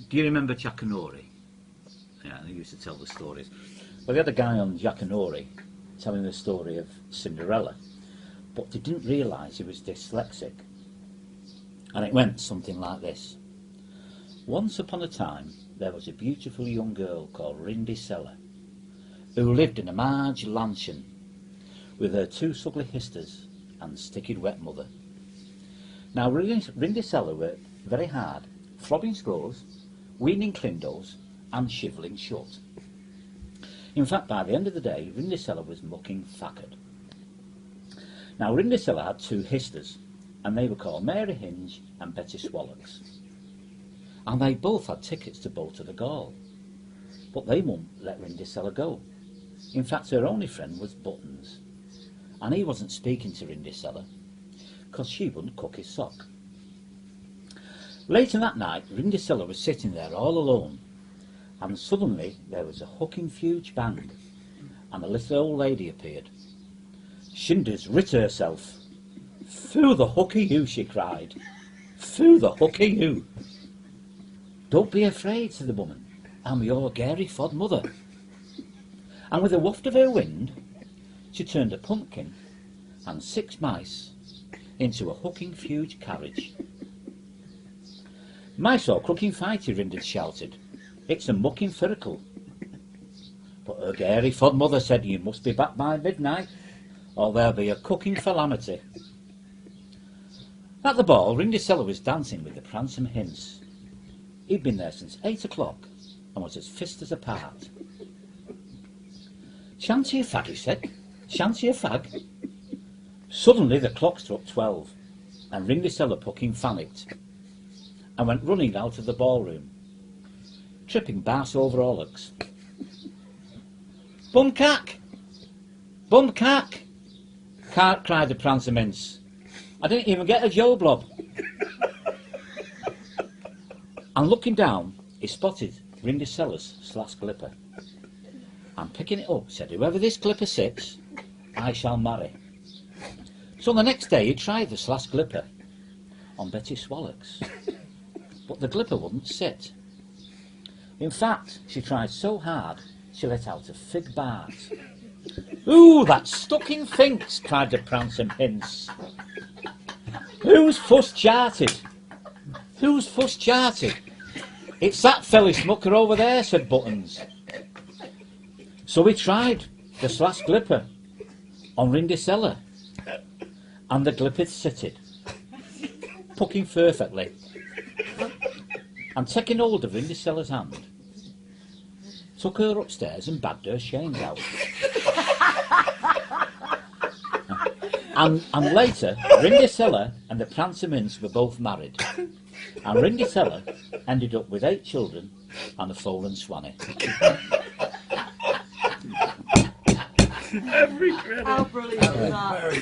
Do you remember Jackanory? Yeah, they used to tell the stories. Well, they had a guy on Jackanory telling the story of Cinderella, but they didn't realise he was dyslexic. And it went something like this. Once upon a time, there was a beautiful young girl called Dyslexic who lived in a large mansion with her two ugly sisters and sticky wet mother. Now, Dyslexic worked very hard, flogging screws, weaning clindles and shivelling shut. In fact, by the end of the day, Dyslexic was mucking facked. Now, Dyslexic had two sisters, and they were called Mary Hinge and Betty Swallocks. And they both had tickets to go to the Gall, but they wouldn't let Dyslexic go. In fact, her only friend was Buttons, and he wasn't speaking to Dyslexic because she wouldn't cook his sock. Later that night, Dyslexic was sitting there all alone, and suddenly there was a hucking huge bang, and a little old lady appeared. Shinder's writ herself. "Foo the hooky you," she cried. "Foo the hooky you." "Don't be afraid," said the woman. "I'm your gary fod mother." And with a waft of her wind, she turned a pumpkin and 6 mice into a hooking huge carriage. "Mice all crooking fighty," Rinded shouted. "It's a mucking firacle." But her gary fod mother said, "You must be back by midnight, or there'll be a cooking calamity." At the ball, Dyslexic was dancing with the pransome hints. He'd been there since 8 o'clock and was as fist as a part. "Shanty a fag," he said. "Shanty a fag." Suddenly the clock struck 12, and Dyslexic fucking panicked and went running out of the ballroom, tripping bass over orlocks. "Bumcack! Bumcack!" cried the pransome hints. "I didn't even get a Joe Blob." And looking down, he spotted Dyslecic's slash glipper, and picking it up said, "Whoever this glipper sits, I shall marry." So the next day he tried the slash glipper on Betty Swallocks, but the glipper wouldn't sit. In fact, she tried so hard she let out a fig bart. "Ooh, that's stuck in finks," cried the pransome hints. "Who's fuss charted? Who's fuss charted?" "It's that felly smucker over there," said Buttons. So he tried the slash glipper on Dyslexic, and the glipper sitted, pucking perfectly, and taking hold of Dyslecic's hand, took her upstairs and bagged her chains out. And later, Dyslexic and the pransome hints were both married, and Dyslexic ended up with 8 children and a foal swanny. Every credit. How brilliant is that?